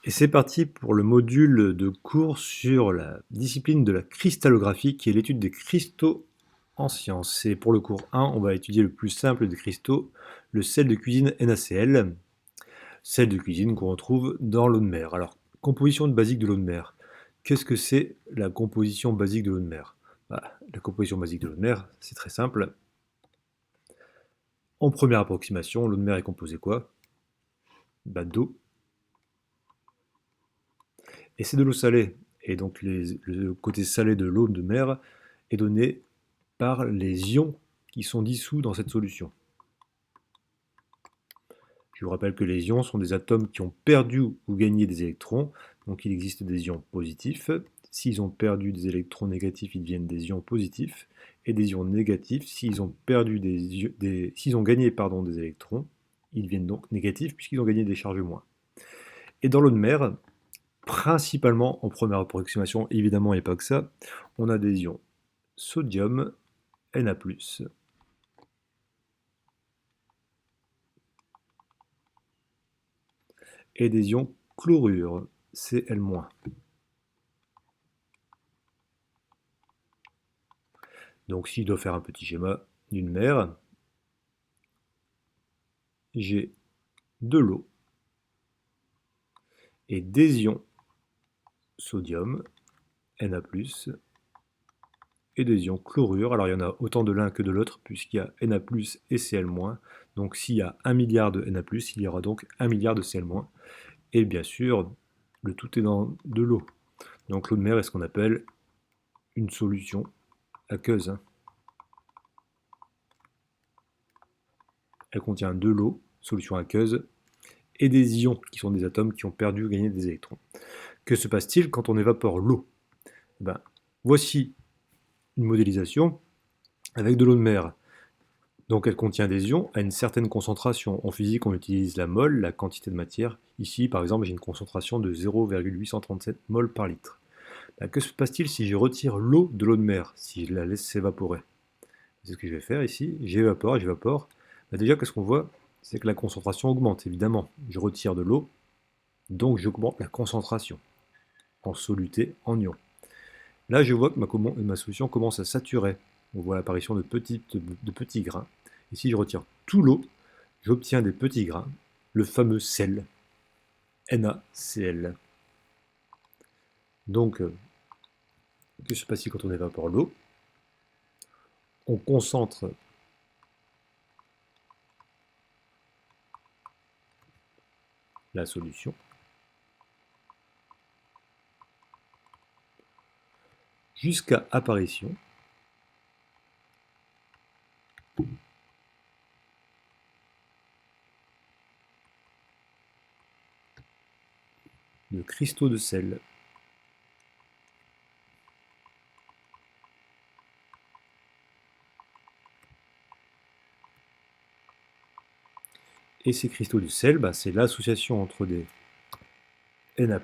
Et c'est parti pour le module de cours sur la discipline de la cristallographie, qui est l'étude des cristaux en sciences. Et pour le cours 1, on va étudier le plus simple des cristaux, le sel de cuisine NaCl, sel de cuisine qu'on retrouve dans l'eau de mer. Alors, composition basique de l'eau de mer. Qu'est-ce que c'est la composition basique de l'eau de mer? La composition basique de l'eau de mer, c'est très simple. En première approximation, l'eau de mer est composée quoi? D'eau. Et c'est de l'eau salée. Et donc le côté salé de l'eau de mer est donné par les ions qui sont dissous dans cette solution. Je vous rappelle que les ions sont des atomes qui ont perdu ou gagné des électrons, donc il existe des ions positifs. S'ils ont perdu des électrons négatifs, ils deviennent des ions positifs, et des ions négatifs, s'ils ont gagné des électrons, ils deviennent donc négatifs puisqu'ils ont gagné des charges moins. Et dans l'eau de mer, principalement en première approximation, évidemment il n'y a pas que ça, on a des ions sodium, Na+, et des ions chlorure, Cl-. Donc si je dois faire un petit schéma d'une mer, j'ai de l'eau et des ions sodium, Na+, et des ions chlorure. Alors il y en a autant de l'un que de l'autre puisqu'il y a Na+, et Cl-. Donc s'il y a 1 milliard de Na+, il y aura donc 1 milliard de Cl-. Et bien sûr, le tout est dans de l'eau. Donc l'eau de mer est ce qu'on appelle une solution aqueuse. Elle contient de l'eau, solution aqueuse, et des ions, qui sont des atomes qui ont perdu ou gagné des électrons. Que se passe-t-il quand on évapore l'eau? Voici une modélisation avec de l'eau de mer. Donc elle contient des ions à une certaine concentration. En physique, on utilise la mole, la quantité de matière. Ici, par exemple, j'ai une concentration de 0,837 mol par litre. Que se passe-t-il si je retire l'eau de l'eau de mer, si je la laisse s'évaporer? C'est ce que je vais faire ici. J'évapore. Déjà, qu'est-ce qu'on voit? C'est que la concentration augmente, évidemment. Je retire de l'eau, donc j'augmente la concentration en soluté, en ion. Là, je vois que ma solution commence à saturer. On voit l'apparition de petits grains. Et si je retire tout l'eau, j'obtiens des petits grains, le fameux sel, NaCl. Donc, que se passe-t-il quand on évapore l'eau? On concentre la solution. Jusqu'à apparition de cristaux de sel. Et ces cristaux de sel, c'est l'association entre des Na+,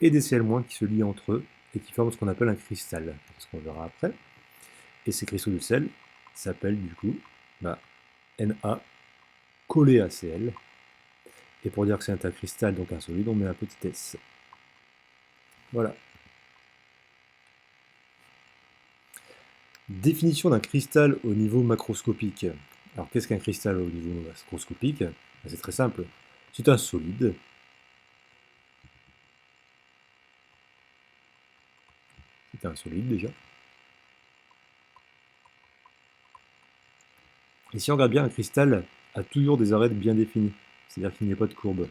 et des Cl- qui se lient entre eux et qui forment ce qu'on appelle un cristal, ce qu'on verra après. Et ces cristaux de sel s'appellent du coup Na collé à Cl. Et pour dire que c'est un cristal, donc un solide, on met un petit S. Voilà. Définition d'un cristal au niveau macroscopique. Alors qu'est-ce qu'un cristal au niveau macroscopique? C'est très simple. C'est un solide. C'est un solide déjà. Et si on regarde bien, un cristal a toujours des arêtes bien définies. C'est-à-dire qu'il n'y a pas de courbe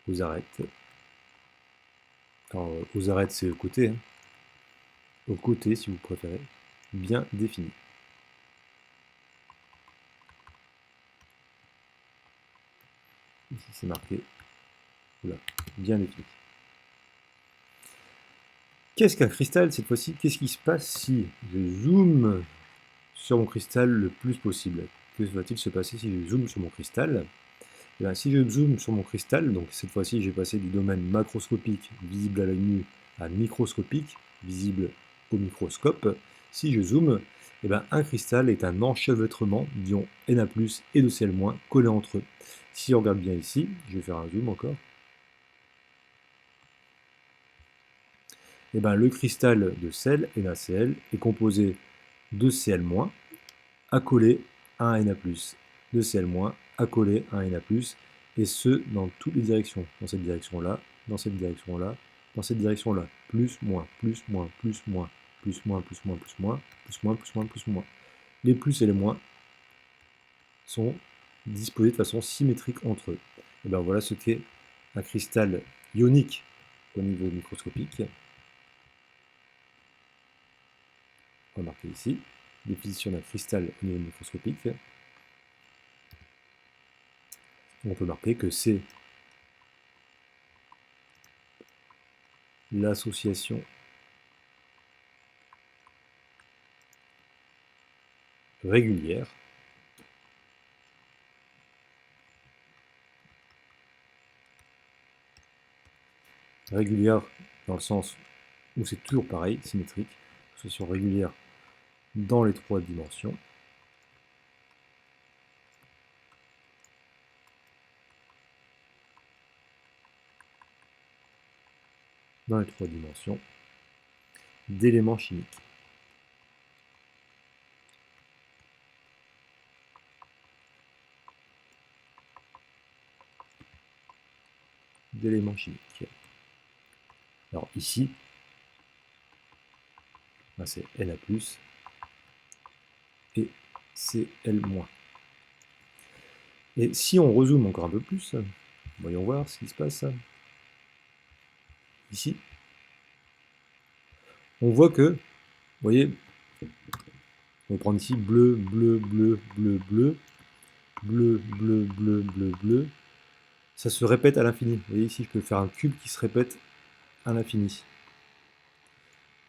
aux arêtes. Alors, aux arêtes, c'est au côté. Au côté, si vous préférez. Bien défini. Ici, c'est marqué. Voilà, bien défini. Qu'est-ce qu'un cristal cette fois-ci? Qu'est-ce qui se passe si je zoome sur mon cristal le plus possible? Que va-t-il se passer si je zoome sur mon cristal? Si je zoome sur mon cristal, donc cette fois-ci j'ai passé du domaine macroscopique, visible à l'œil nu, à microscopique, visible au microscope. Si je zoome, Eh ben, un cristal est un enchevêtrement d'ions Na+, et de Cl- collés entre eux. Si on regarde bien ici, je vais faire un zoom encore. Eh ben, le cristal de sel, NaCl, est composé de Cl- accolé à un Na+, de Cl- accolé à un Na+, et ce, dans toutes les directions. Dans cette direction-là, dans cette direction-là, dans cette direction-là. Plus, moins, plus, moins, plus, moins, plus, moins, plus, moins, plus, moins, plus, moins, plus, moins, plus, moins. Les plus et les moins sont disposés de façon symétrique entre eux. Et bien voilà ce qu'est un cristal ionique au niveau microscopique. Remarquez ici, définition d'un cristal au niveau microscopique. On peut marquer que c'est l'association régulière dans le sens où c'est toujours pareil, symétrique, association régulière dans les trois dimensions. Dans les trois dimensions d'éléments chimiques. D'éléments chimiques. Alors ici, c'est Na+, et Cl-. Et si on rezoome encore un peu plus, voyons voir ce qui se passe. Ici, on voit que, vous voyez, on va prendre ici bleu, bleu, bleu, bleu, bleu, bleu, bleu, bleu, bleu, bleu. Ça se répète à l'infini. Vous voyez ici, je peux faire un cube qui se répète à l'infini.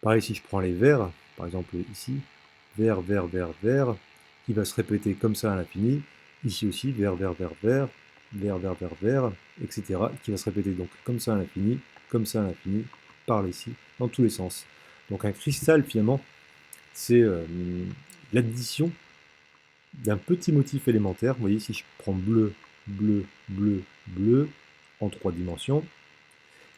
Pareil, si je prends les verts, par exemple ici, vert, vert, vert, vert, qui va se répéter comme ça à l'infini. Ici aussi, vert, vert, vert, vert, vert, vert, vert, vert, etc. qui va se répéter donc comme ça à l'infini, comme ça à l'infini, par ici, dans tous les sens. Donc un cristal, finalement, c'est l'addition d'un petit motif élémentaire. Vous voyez, si je prends bleu, bleu, bleu, bleu, en trois dimensions,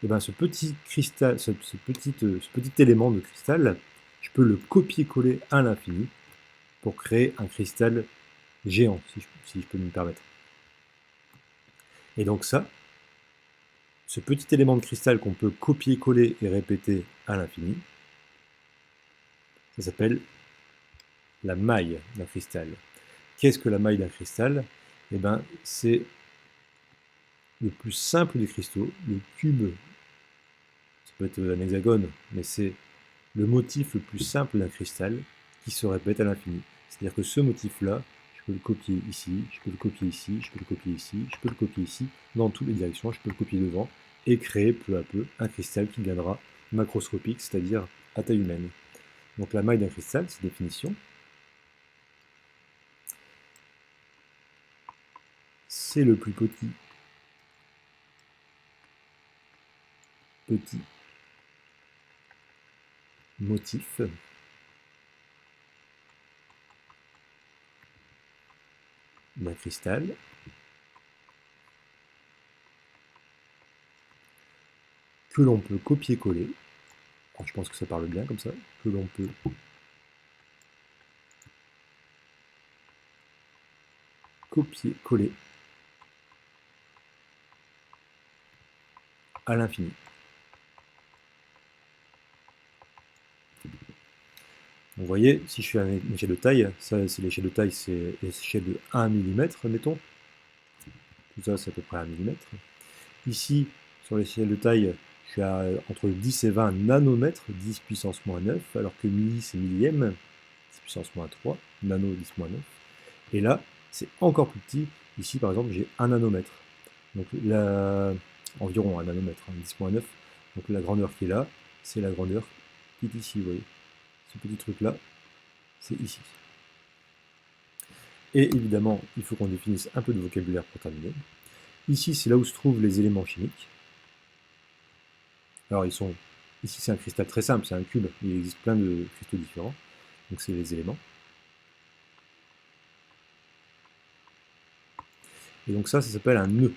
et bien ce petit cristal, ce petit élément de cristal, je peux le copier-coller à l'infini pour créer un cristal géant, si je peux me permettre. Et donc ça, ce petit élément de cristal qu'on peut copier-coller et répéter à l'infini, ça s'appelle la maille d'un cristal. Qu'est-ce que la maille d'un cristal? Eh bien, c'est le plus simple des cristaux, le cube, ça peut être un hexagone, mais c'est le motif le plus simple d'un cristal qui se répète à l'infini. C'est-à-dire que ce motif-là, je peux le copier ici, je peux le copier ici, je peux le copier ici, je peux le copier ici, dans toutes les directions, je peux le copier devant, et créer peu à peu un cristal qui deviendra macroscopique, c'est-à-dire à taille humaine. Donc la maille d'un cristal, c'est définition. C'est le plus petit motif d'un cristal que l'on peut copier-coller. Je pense que ça parle bien comme ça, que l'on peut copier-coller à l'infini. Vous voyez, si je fais une échelle de taille, ça c'est l'échelle de taille, c'est l'échelle de 1 mm, mettons. Tout ça, c'est à peu près 1 mm. Ici, sur l'échelle de taille, je suis à entre 10 et 20 nanomètres, 10 puissance moins 9, alors que milli, c'est millième, 10 puissance moins 3, nano, 10 moins 9. Et là, c'est encore plus petit. Ici, par exemple, j'ai 1 nanomètre. Donc, environ 1 nanomètre, 10 moins 9. Donc, la grandeur qui est là, c'est la grandeur qui est ici, vous voyez. Ce petit truc-là, c'est ici. Et évidemment, il faut qu'on définisse un peu de vocabulaire pour terminer. Ici, c'est là où se trouvent les éléments chimiques. Alors, ici, c'est un cristal très simple, c'est un cube. Il existe plein de cristaux différents. Donc, c'est les éléments. Et donc ça s'appelle un nœud.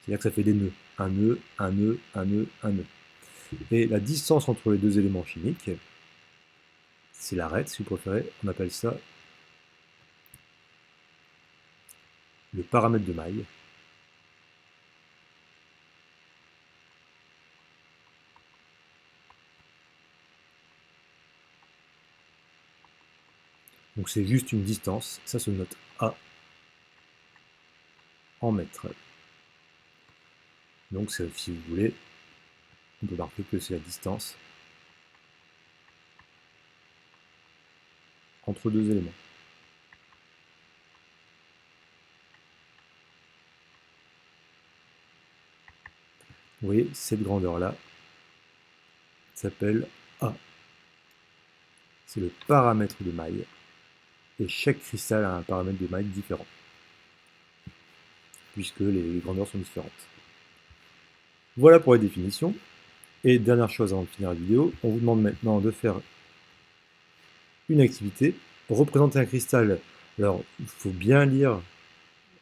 C'est-à-dire que ça fait des nœuds. Un nœud, un nœud, un nœud, un nœud. Et la distance entre les deux éléments chimiques, c'est l'arête, si vous préférez, on appelle ça le paramètre de maille. Donc c'est juste une distance, ça se note A en mètres. Donc si vous voulez, on peut marquer que c'est la distance entre deux éléments. Vous voyez, cette grandeur-là s'appelle A. C'est le paramètre de maille. Et chaque cristal a un paramètre de maille différent, puisque les grandeurs sont différentes. Voilà pour les définitions. Et dernière chose avant de finir la vidéo, on vous demande maintenant de faire une activité, représenter un cristal. Alors, il faut bien lire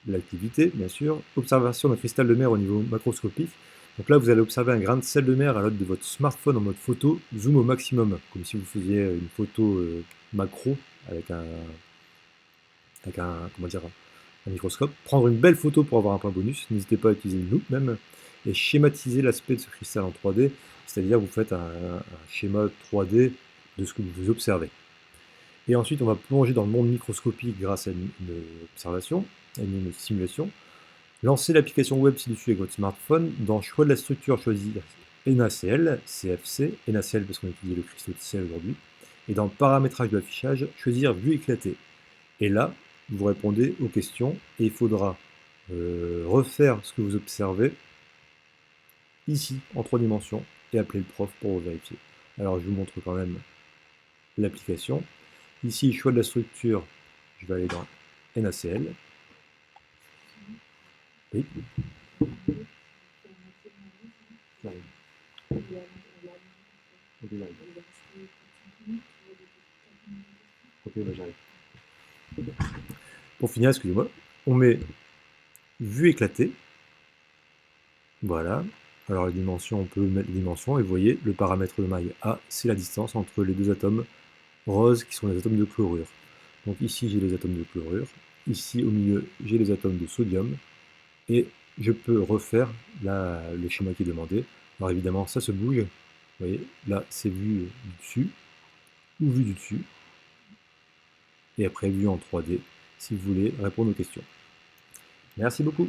l'activité, bien sûr. Observation d'un cristal de mer au niveau macroscopique. Donc là, vous allez observer un grain de sel de mer à l'aide de votre smartphone en mode photo, zoom au maximum, comme si vous faisiez une photo macro avec un comment dire, un microscope. Prendre une belle photo pour avoir un point bonus. N'hésitez pas à utiliser une loupe même. Et schématiser l'aspect de ce cristal en 3D, c'est-à-dire vous faites un schéma 3D de ce que vous observez. Et ensuite, on va plonger dans le monde microscopique grâce à une observation, à une simulation. Lancez l'application web ci-dessus avec votre smartphone. Dans choix de la structure, choisir NaCl, CFC, NaCl parce qu'on étudie le cristaux de ciel aujourd'hui. Et dans le paramétrage de l'affichage, choisir vue éclatée. Et là, vous répondez aux questions et il faudra refaire ce que vous observez ici en 3 dimensions et appeler le prof pour vérifier. Alors je vous montre quand même l'application. Ici, choix de la structure, je vais aller dans NaCl. Oui. Ok, bah j'arrive. Pour finir, excusez-moi, on met vue éclatée. Voilà. Alors les dimensions, on peut mettre les dimensions et vous voyez, le paramètre de maille A, c'est la distance entre les deux atomes roses qui sont les atomes de chlorure. Donc ici, j'ai les atomes de chlorure. Ici, au milieu, j'ai les atomes de sodium. Et je peux refaire le schéma qui est demandé. Alors évidemment, ça se bouge. Vous voyez, là, c'est vu du dessus ou vu du dessus. Et après, vu en 3D, si vous voulez répondre aux questions. Merci beaucoup.